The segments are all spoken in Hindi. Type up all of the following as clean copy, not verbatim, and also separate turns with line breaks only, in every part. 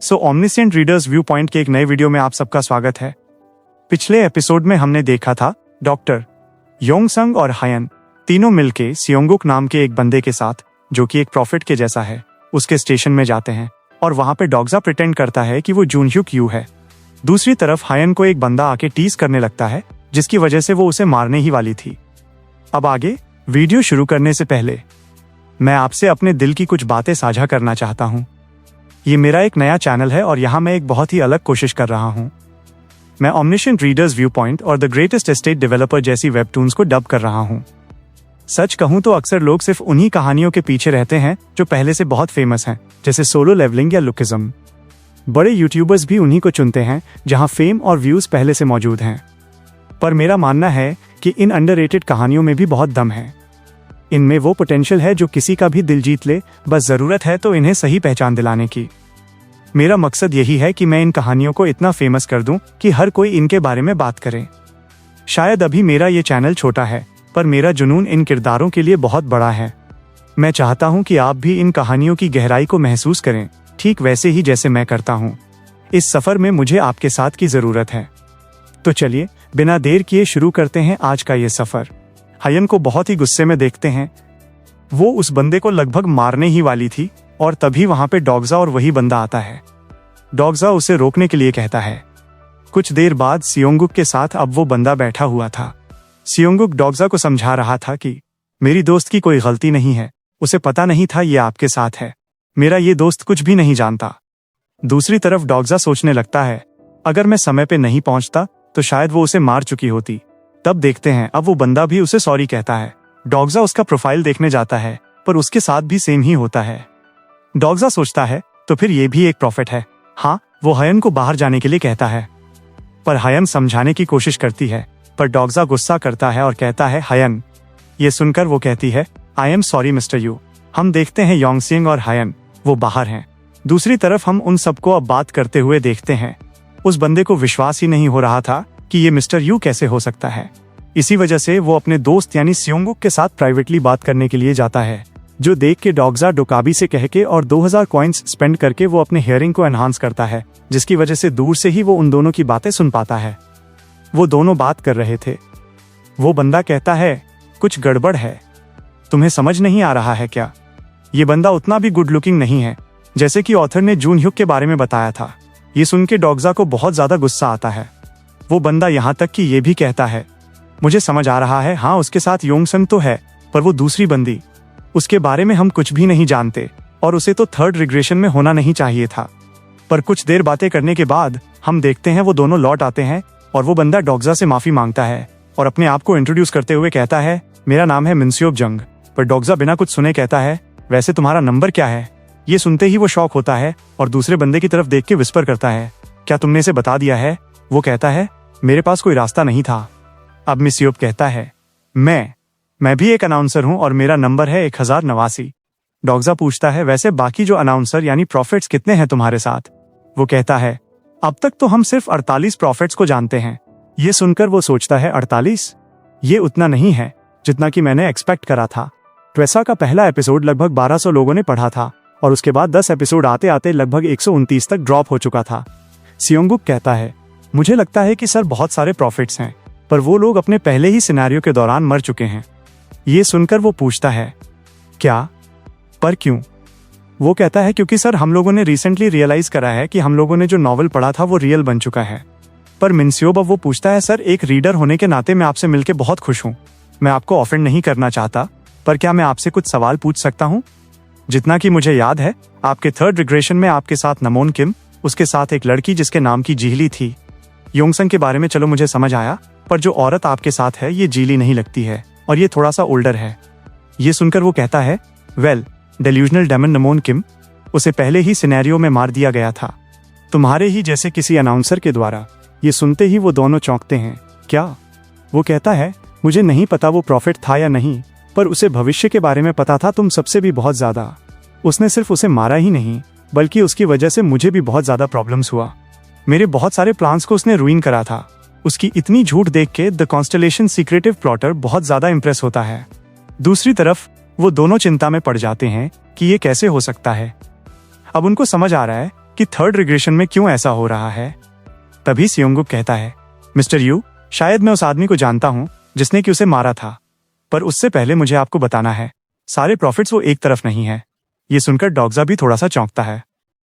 सो ओमनिसेंट रीडर्स व्यू पॉइंट के एक नए वीडियो में आप सबका स्वागत है। पिछले एपिसोड में हमने देखा था डॉक्टर योंगसंग और हायन तीनों मिलके सियोंगुक नाम के एक बंदे के साथ, जो कि एक प्रॉफिट के जैसा है, उसके स्टेशन में जाते हैं और वहां पे डॉग्जा प्रिटेंड करता है कि वो जूनह्युक यू है। दूसरी तरफ हायन को एक बंदा आके टीज करने लगता है, जिसकी वजह से वो उसे मारने ही वाली थी। अब आगे वीडियो शुरू करने से पहले मैं आपसे अपने दिल की कुछ बातें साझा करना चाहता हूँ। ये मेरा एक नया चैनल है और यहाँ मैं एक बहुत ही अलग कोशिश कर रहा हूँ। मैं ओमनिसेंट रीडर्स व्यू पॉइंट और द ग्रेटेस्ट एस्टेट डेवलपर जैसी वेबटून्स को डब कर रहा हूँ। सच कहूँ तो अक्सर लोग सिर्फ उन्हीं कहानियों के पीछे रहते हैं जो पहले से बहुत फेमस हैं, जैसे सोलो लेवलिंग या लुकिज्म। बड़े यूट्यूबर्स भी उन्हीं को चुनते हैं जहाँ फेम और व्यूज पहले से मौजूद हैं। पर मेरा मानना है कि इन अंडररेटेड कहानियों में भी बहुत दम है। इनमें वो पोटेंशियल है जो किसी का भी दिल जीत ले, बस जरूरत है तो इन्हें सही पहचान दिलाने की। मेरा मकसद यही है कि मैं इन कहानियों को इतना फेमस कर दूं कि हर कोई इनके बारे में बात करे। शायद अभी मेरा ये चैनल छोटा है, पर मेरा जुनून इन किरदारों के लिए बहुत बड़ा है। मैं चाहता हूं कि आप भी इन कहानियों की गहराई को महसूस करें, ठीक वैसे ही जैसे मैं करता हूं। इस सफर में मुझे आपके साथ की जरूरत है। तो चलिए बिना देर किए शुरू करते हैं आज का ये सफर। हायन को बहुत ही गुस्से में देखते हैं। वो उस बंदे को लगभग मारने ही वाली थी और तभी वहां पे डॉग्जा और वही बंदा आता है। डॉग्जा उसे रोकने के लिए कहता है। कुछ देर बाद सियोंगुक के साथ अब वो बंदा बैठा हुआ था। सियोंगुक डॉग्जा को समझा रहा था कि मेरी दोस्त की कोई गलती नहीं है, उसे पता नहीं था ये आपके साथ है, मेरा ये दोस्त कुछ भी नहीं जानता। दूसरी तरफ डॉग्जा सोचने लगता है, अगर मैं समय पे नहीं पहुंचता तो शायद वो उसे मार चुकी होती। तब देखते हैं अब वो बंदा भी उसे सॉरी कहता है। डॉग्जा उसका प्रोफाइल देखने जाता है, पर उसके साथ भी सेम ही होता है। डॉग्जा सोचता है तो फिर ये भी एक प्रॉफिट है। हाँ, वो हायन को बाहर जाने के लिए कहता है, पर हायन समझाने की कोशिश करती है, पर डॉग्जा गुस्सा करता है और कहता है हायन। ये सुनकर वो कहती है, I am sorry mister you. हम देखते हैं योंगसिंग और हायन वो बाहर हैं। दूसरी तरफ हम उन सबको अब बात करते हुए देखते हैं। उस बंदे को विश्वास ही नहीं हो रहा था कि ये मिस्टर यू कैसे हो सकता है। इसी वजह से वो अपने दोस्त यानी सियोंगुक के साथ प्राइवेटली बात करने के लिए जाता है, जो देख के डॉग्जा डोकाबी से कह के और 2000 कॉइन्स स्पेंड करके वो अपने हियरिंग को एनहांस करता है, जिसकी वजह से दूर से ही वो उन दोनों की बातें सुन पाता है। वो दोनों बात कर रहे थे। वो बंदा कहता है, कुछ गड़बड़ है, तुम्हें समझ नहीं आ रहा है क्या? ये बंदा उतना भी गुड लुकिंग नहीं है जैसे कि ऑथर ने जूनह्युक के बारे में बताया था। ये सुन के डॉग्जा को बहुत ज्यादा गुस्सा आता है। वो बंदा यहाँ तक कि ये भी कहता है, मुझे समझ आ रहा है, हाँ उसके साथ योंगसन तो है, पर वो दूसरी बंदी, उसके बारे में हम कुछ भी नहीं जानते और उसे तो थर्ड रिग्रेशन में होना नहीं चाहिए था। पर कुछ देर बातें करने के बाद हम देखते हैं वो दोनों लौट आते हैं और वो बंदा डॉग्जा से माफी मांगता है और अपने आप को इंट्रोड्यूस करते हुए कहता है, मेरा नाम है मिनस्योब जंग। पर डॉग्जा बिना कुछ सुने कहता है, वैसे तुम्हारा नंबर क्या है? ये सुनते ही वो शॉक होता है और दूसरे बंदे की तरफ देख के विस्पर करता है, क्या तुमने इसे बता दिया है? वो कहता है, मेरे पास कोई रास्ता नहीं था। अब मिस्योब कहता है, मैं भी एक अनाउंसर हूं और मेरा नंबर है 1089। डॉग्जा पूछता है, वैसे बाकी जो अनाउंसर यानी प्रॉफिट्स कितने हैं तुम्हारे साथ? वो कहता है, अब तक तो हम सिर्फ 48 प्रॉफिट्स को जानते हैं। ये सुनकर वो सोचता है, 48? ये उतना नहीं है जितना कि मैंने एक्सपेक्ट करा था। ट्वेसा का पहला एपिसोड लगभग 1200 लोगों ने पढ़ा था और उसके बाद 10 एपिसोड आते आते लगभग 129 तक ड्रॉप हो चुका था। सियोंगुक कहता है, मुझे लगता है कि सर बहुत सारे प्रॉफिट्स हैं, पर वो लोग अपने पहले ही सिनेरियो के दौरान मर चुके हैं। ये सुनकर वो पूछता है, क्या? पर क्यों? वो कहता है, क्योंकि सर हम लोगों ने रिसेंटली रियलाइज करा है कि हम लोगों ने जो नॉवल पढ़ा था वो रियल बन चुका है। पर मिनस्योब अब वो पूछता है, सर एक रीडर होने के नाते मैं आपसे मिलकर बहुत खुश हूँ। मैं आपको ऑफेंड नहीं करना चाहता, पर क्या मैं आपसे कुछ सवाल पूछ सकता हूँ? जितना कि मुझे याद है, आपके थर्ड रिग्रेशन में आपके साथ नमोन किम, उसके साथ एक लड़की जिसके नाम की जीली थी। योंगसन के बारे में चलो मुझे समझ आया, पर जो औरत आपके साथ है ये जीली नहीं लगती है और ये थोड़ा सा ओल्डर है। ये सुनकर वो कहता है, वेल डेल्यूजनल डेमन नमोन किम, उसे पहले ही सिनेरियो में मार दिया गया था, तुम्हारे ही जैसे किसी अनाउंसर के द्वारा। ये सुनते ही वो दोनों चौंकते हैं। क्या? वो कहता है, मुझे नहीं पता वो प्रॉफिट था या नहीं, पर उसे भविष्य के बारे में पता था तुम सबसे भी बहुत ज्यादा। उसने सिर्फ उसे मारा ही नहीं, बल्कि उसकी वजह से मुझे भी बहुत ज्यादा प्रॉब्लम्स हुआ। मेरे बहुत सारे प्लान्स को उसने रूइन करा था। उसकी इतनी झूठ देख के द कॉन्स्टलेशन सीक्रेटिव प्लॉटर बहुत ज्यादा इंप्रेस होता है। दूसरी तरफ वो दोनों चिंता में पड़ जाते हैं कि ये कैसे हो सकता है। अब उनको समझ आ रहा है कि कि थर्ड रिग्रेशन में क्यों ऐसा हो रहा है। तभी सियोंगुक कहता है, मिस्टर यू, शायद मैं उस आदमी को जानता हूं जिसने कि उसे मारा था, पर उससे पहले मुझे आपको बताना है, सारे प्रॉफिट्स वो एक तरफ नहीं है। ये सुनकर डॉग्जा भी थोड़ा सा चौंकता है।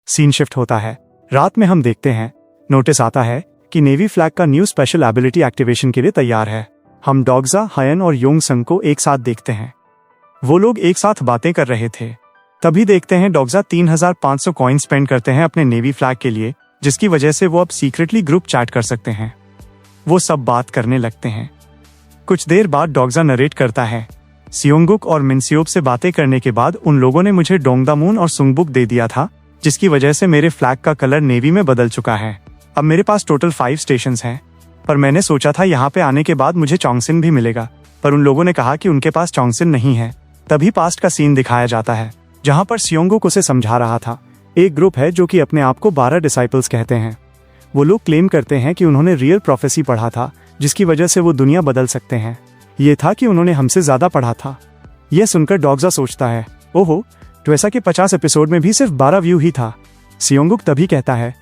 सीन शिफ्ट होता है। रात में हम देखते हैं, नोटिस आता है कि नेवी फ्लैग का न्यू स्पेशल एबिलिटी एक्टिवेशन के लिए तैयार है। हम डॉग्जा, हायन और योंगसंग को एक साथ देखते हैं। वो लोग एक साथ बातें कर रहे थे। तभी देखते हैं डॉग्जा 3500 कॉइन स्पेंड करते हैं अपने नेवी फ्लैग के लिए, जिसकी वजह से वो अब सीक्रेटली ग्रुप चैट कर सकते हैं। वो सब बात करने लगते हैं। कुछ देर बाद डॉग्जा नरेट करता है, सियोंगुक और मिनसियोब से बातें करने के बाद उन लोगों ने मुझे डोंगदामून और सुंगबुक दे दिया था, जिसकी वजह से मेरे फ्लैग का कलर नेवी में बदल चुका है। अब मेरे पास टोटल 5 स्टेशंस हैं, पर मैंने सोचा था यहाँ पे आने के बाद मुझे चोंगसिन भी मिलेगा, पर उन लोगों ने कहा कि उनके पास चोंगसिन नहीं है। तभी पास्ट का सीन दिखाया जाता है, जहाँ पर सियोंगुक उसे समझा रहा था। एक ग्रुप है जो कि अपने आप को 12 डिसाइपल्स कहते हैं। वो लोग क्लेम करते हैं कि उन्होंने रियल प्रोफेसी पढ़ा था, जिसकी वजह से वो दुनिया बदल सकते हैं। ये था कि उन्होंने हमसे ज्यादा पढ़ा था। यह सुनकर डॉग्जा सोचता है, ओहो, तो ऐसा कि 50 एपिसोड में भी सिर्फ 12 व्यू ही था। सियोंगुक तभी कहता है,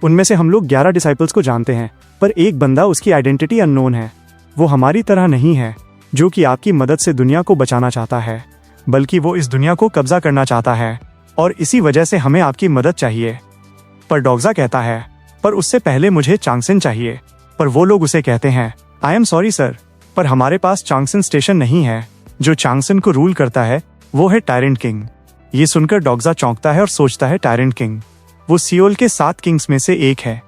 उनमें से हम लोग 11 डिसाइपल्स को जानते हैं, पर एक बंदा, उसकी आइडेंटिटी अननोन है। वो हमारी तरह नहीं है, जो कि आपकी मदद से दुनिया को बचाना चाहता है, बल्कि वो इस दुनिया को कब्जा करना चाहता है, और इसी वजह से हमें आपकी मदद चाहिए। पर डॉग्जा कहता है, पर उससे पहले मुझे चांगसिन चाहिए। पर वो लोग उसे कहते हैं, आई एम सॉरी सर, पर हमारे पास चांगसिन स्टेशन नहीं है। जो चांगसिन को रूल करता है वो है टायरेंट किंग। ये सुनकर डॉग्जा चौंकता है और सोचता है, टायरेंट किंग, वो सियोल के 7 किंग्स में से एक है।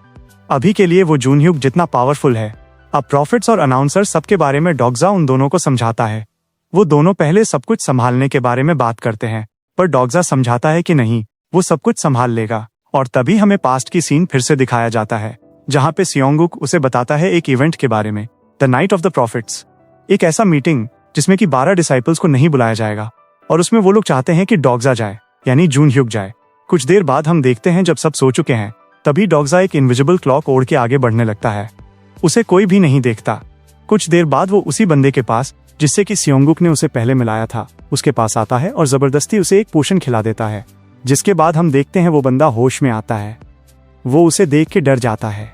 अभी के लिए वो जूनह्युक जितना पावरफुल है। अब प्रॉफिट्स और अनाउंसर सबके बारे में डॉग्जा उन दोनों को समझाता है। वो दोनों पहले सब कुछ संभालने के बारे में बात करते हैं, पर डॉग्जा समझाता है कि नहीं, वो सब कुछ संभाल लेगा। और तभी हमें पास्ट की सीन फिर से दिखाया जाता है, जहाँ पे सियोंगुक उसे बताता है एक इवेंट के बारे में, the night of the profits. एक ऐसा मीटिंग जिसमें कि 12 डिसाइपल्स को नहीं बुलाया जाएगा, और उसमें वो लोग चाहते हैं कि डॉग्जा जाए, यानी जूनह्युक जाए। कुछ देर बाद हम देखते हैं, जब सब सो चुके हैं, तभी डॉग्जा एक इनविजिबल क्लॉक ओढ़ के आगे बढ़ने लगता है। उसे कोई भी नहीं देखता। कुछ देर बाद वो उसी बंदे के पास, जिससे कि सियोंगुक ने उसे पहले मिलाया था, उसके पास आता है और जबरदस्ती उसे एक पोशन खिला देता है। जिसके बाद हम देखते हैं वो बंदा होश में आता है। वो उसे देख के डर जाता है,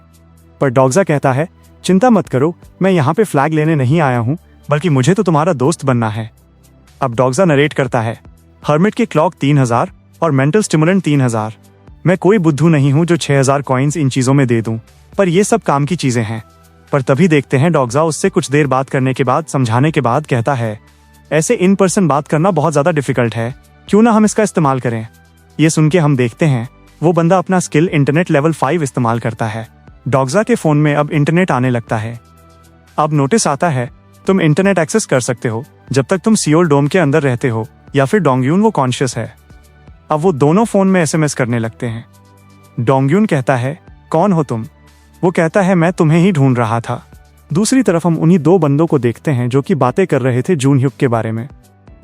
पर डॉग्जा कहता है, चिंता मत करो, मैं यहाँ पे फ्लैग लेने नहीं आया हूँ, बल्कि मुझे तो तुम्हारा दोस्त बनना है। अब डॉग्जा नरेट करता है, हर्मिट के क्लॉक 3000 और मेंटल स्टिमुलेंट 3000। मैं कोई बुद्धू नहीं हूँ जो 6000 कॉइन्स इन चीजों में दे दूं, पर ये सब काम की चीजें हैं। पर तभी देखते हैं डॉग्जा उससे कुछ देर बात करने के बाद, समझाने के बाद कहता है, ऐसे इन पर्सन बात करना बहुत ज्यादा डिफिकल्ट है, क्यों ना हम इसका इस्तेमाल करें। ये सुन के हम देखते हैं वो बंदा अपना स्किल इंटरनेट लेवल 5 इस्तेमाल करता है। डॉग्जा के फोन में अब इंटरनेट आने लगता है। अब नोटिस आता है, तुम इंटरनेट एक्सेस कर सकते हो जब तक तुम सियोल डोम के अंदर रहते हो, या फिर डोंगयून वो कॉन्शियस है। अब वो दोनों फोन में SMS करने लगते हैं। डोंगयून कहता है, कौन हो तुम? वो कहता है, मैं तुम्हें ही ढूंढ रहा था। दूसरी तरफ हम उन्हीं 2 बंदों को देखते हैं जो कि बातें कर रहे थे जूनह्युक के बारे में।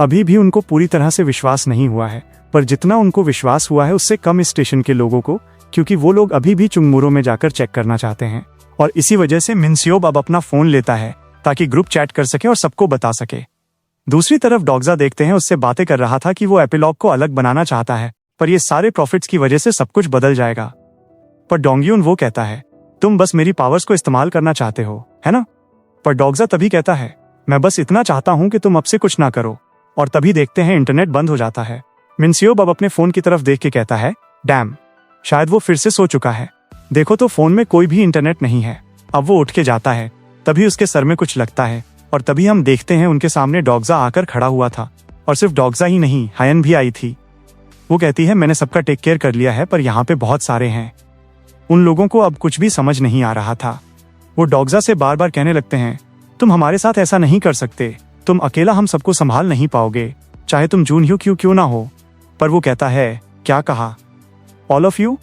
अभी भी उनको पूरी तरह से विश्वास नहीं हुआ है, पर जितना उनको विश्वास हुआ है उससे कम इस स्टेशन के लोगों को, क्योंकि वो लोग अभी भी चुंगमुरो में जाकर चेक करना चाहते हैं। और इसी वजह से मिनसियोब अब अपना फोन लेता है ताकि ग्रुप चैट कर सके और सबको बता सके। दूसरी तरफ डॉग्जा देखते हैं, उससे बातें कर रहा था कि वो एपिलॉग को अलग बनाना चाहता है, पर ये सारे प्रॉफिट्स की वजह से सब कुछ बदल जाएगा। पर डोंगयून वो कहता है, तुम बस मेरी पावर्स को इस्तेमाल करना चाहते हो, है ना? पर डॉग्जा तभी कहता है, मैं बस इतना चाहता हूं कि तुम अब से कुछ ना करो। और तभी देखते हैं इंटरनेट बंद हो जाता है। मिनसियोब अब अपने फोन की तरफ देख के कहता है, डैम, शायद वो फिर से सो चुका है। देखो तो फोन में कोई भी इंटरनेट नहीं है। अब वो उठ के जाता है, तभी उसके सर में कुछ लगता है, और तभी हम देखते हैं उनके सामने डॉग्जा आकर खड़ा हुआ था। और सिर्फ डॉग्जा ही नहीं, हायन भी आई थी। वो कहती है, मैंने सबका टेक केयर कर लिया है, पर यहाँ पे बहुत सारे हैं। उन लोगों को अब कुछ भी समझ नहीं आ रहा था। वो डॉग्जा से बार बार कहने लगते हैं, तुम हमारे साथ ऐसा नहीं कर सकते, तुम अकेला हम सबको संभाल नहीं पाओगे, चाहे तुम जूनह्युक क्यों ना हो। पर वो कहता है, क्या कहा? All of you?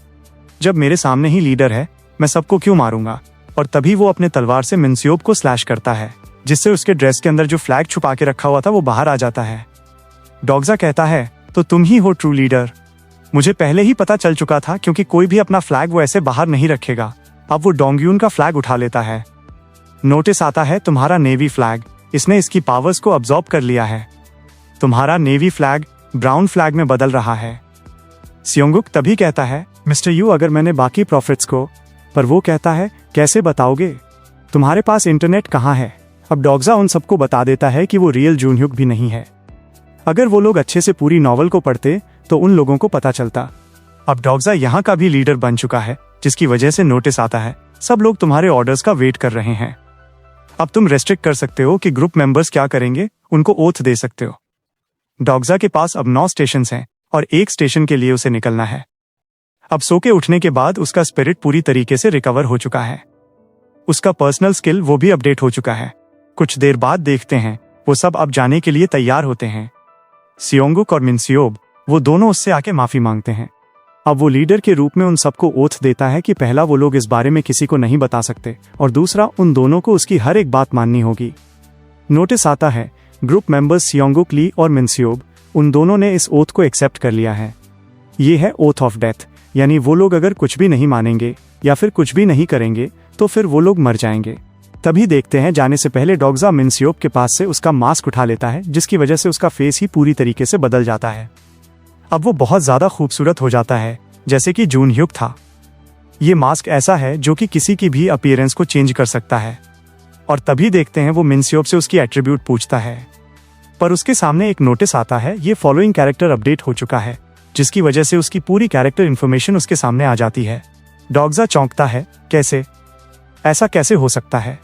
जब मेरे सामने ही लीडर है, मैं सबको क्यों मारूंगा? और तभी वो अपने तलवार से मिनसियोब को स्लैश करता है, जिससे उसके ड्रेस के अंदर जो फ्लैग छुपा के रखा हुआ था वो बाहर आ जाता है। डॉग्जा कहता है, तो तुम ही हो ट्रू लीडर। मुझे पहले ही पता चल चुका था, क्योंकि कोई भी अपना फ्लैग वो ऐसे बाहर नहीं रखेगा। अब वो डोंगयून का फ्लैग उठा लेता है। नोटिस आता है, तुम्हारा नेवी फ्लैग, इसने इसकी पावर्स को अब्सॉर्ब कर लिया है। तुम्हारा नेवी फ्लैग ब्राउन फ्लैग में बदल रहा है। सियोंगुक तभी कहता है, मिस्टर यू, अगर मैंने बाकी प्रॉफिट्स को, पर वो कहता है कैसे बताओगे, तुम्हारे पास इंटरनेट कहाँ है। अब डॉग्जा उन सबको बता देता है कि वो रियल जूनह्यूक भी नहीं है। अगर वो लोग अच्छे से पूरी नॉवल को पढ़ते तो उन लोगों को पता चलता। अब डॉग्जा यहाँ का भी लीडर बन चुका है, जिसकी वजह से नोटिस आता है सब लोग तुम्हारे ऑर्डर्स का वेट कर रहे हैं। अब तुम रेस्ट्रिक्ट कर सकते हो कि ग्रुप मेंबर्स क्या करेंगे, उनको ओथ दे सकते हो। डॉग्जा के पास अब 9 स्टेशन हैं और एक स्टेशन के लिए उसे निकलना है। अब सो के उठने के बाद उसका स्पिरिट पूरी तरीके से रिकवर हो चुका है। उसका पर्सनल स्किल वो भी अपडेट हो चुका है। कुछ देर बाद देखते हैं वो सब अब जाने के लिए तैयार होते हैं। सियोंगुक और मिनसियोब वो दोनों उससे आके माफी मांगते हैं। अब वो लीडर के रूप में उन सबको ओथ देता है कि पहला वो लोग इस बारे में किसी को नहीं बता सकते और दूसरा उन दोनों को उसकी हर एक बात माननी होगी। नोटिस आता है ग्रुप मेंबर्स सियोंगुक, ली और मिनसियोब उन दोनों ने इस ओथ को एक्सेप्ट कर लिया है। ये है ओथ ऑफ डेथ, यानी वो लोग अगर कुछ भी नहीं मानेंगे या फिर कुछ भी नहीं करेंगे तो फिर वो लोग मर जाएंगे। तभी देखते हैं जाने से पहले डॉग्जा मिनसियोब के पास से उसका मास्क उठा लेता है, जिसकी वजह से उसका फेस ही पूरी तरीके से बदल जाता है। अब वो बहुत ज्यादा खूबसूरत हो जाता है, जैसे कि जूनह्यूक था। ये मास्क ऐसा है जो कि किसी की भी अपीयरेंस को चेंज कर सकता है। और तभी देखते हैं वो मिनसियोब से उसकी एट्रीब्यूट पूछता है, पर उसके सामने एक नोटिस आता है ये फॉलोइंग कैरेक्टर अपडेट हो चुका है, जिसकी वजह से उसकी पूरी कैरेक्टर इन्फॉर्मेशन उसके सामने आ जाती है। डॉग्जा चौंकता है, कैसे, ऐसा कैसे हो सकता है?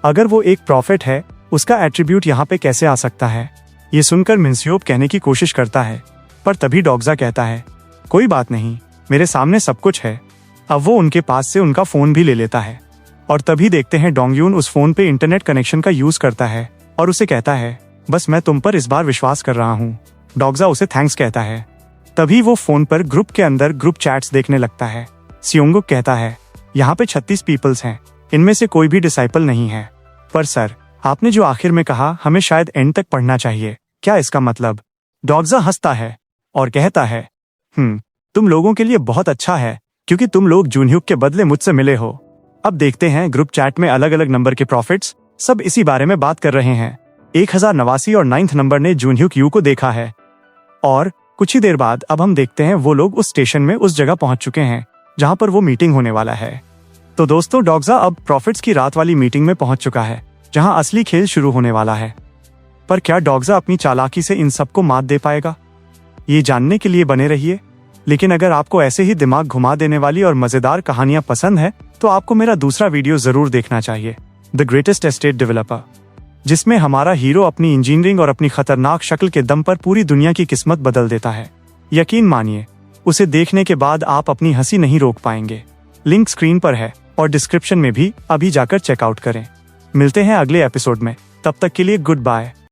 अगर वो एक प्रॉफिट है, उसका एट्रीब्यूट यहाँ पे कैसे आ सकता है? ये सुनकर मिनसियोब कहने की कोशिश करता है, पर तभी डॉग्जा कहता है कोई बात नहीं, मेरे सामने सब कुछ है। अब वो उनके पास से उनका फोन भी ले लेता है और तभी देखते हैं डोंगयून उस फोन पे इंटरनेट कनेक्शन का यूज करता है और उसे कहता है बस मैं तुम पर इस बार विश्वास कर रहा हूँ। डॉग्जा उसे थैंक्स कहता है। तभी वो फोन पर ग्रुप के अंदर ग्रुप चैट्स देखने लगता है। सियोंगुक कहता है यहाँ पे 36 पीपल्स हैं, इनमें से कोई भी डिसाइपल नहीं है। पर सर, आपने जो आखिर में कहा हमें शायद एंड तक पढ़ना चाहिए, क्या इसका मतलब? डॉग्जा हंसता है और कहता है तुम लोगों के लिए बहुत अच्छा है क्योंकि तुम लोग जूनह्यूक के बदले मुझसे मिले हो। अब देखते हैं ग्रुप चैट में अलग अलग नंबर के प्रॉफिट्स सब इसी बारे में बात कर रहे हैं। 1089 और 9th नंबर ने जूनह्यूक यू को देखा है और कुछ ही देर बाद अब हम देखते हैं वो लोग उस स्टेशन में उस जगह पहुंच चुके हैं जहां पर वो मीटिंग होने वाला है। तो दोस्तों, डॉग्जा अब प्रॉफिट्स की रात वाली मीटिंग में पहुंच चुका है जहां असली खेल शुरू होने वाला है। पर क्या डॉग्जा अपनी चालाकी से इन सबको मात दे पाएगा? ये जानने के लिए बने रहिए। लेकिन अगर आपको ऐसे ही दिमाग घुमा देने वाली और मजेदार कहानियां पसंद है तो आपको मेरा दूसरा वीडियो जरूर देखना चाहिए, द ग्रेटेस्ट एस्टेट डेवलपर, जिसमें हमारा हीरो अपनी इंजीनियरिंग और अपनी खतरनाक शक्ल के दम पर पूरी दुनिया की किस्मत बदल देता है। यकीन मानिए, उसे देखने के बाद आप अपनी हंसी नहीं रोक पाएंगे। लिंक स्क्रीन पर है और डिस्क्रिप्शन में भी, अभी जाकर चेकआउट करें। मिलते हैं अगले एपिसोड में, तब तक के लिए गुड बाय।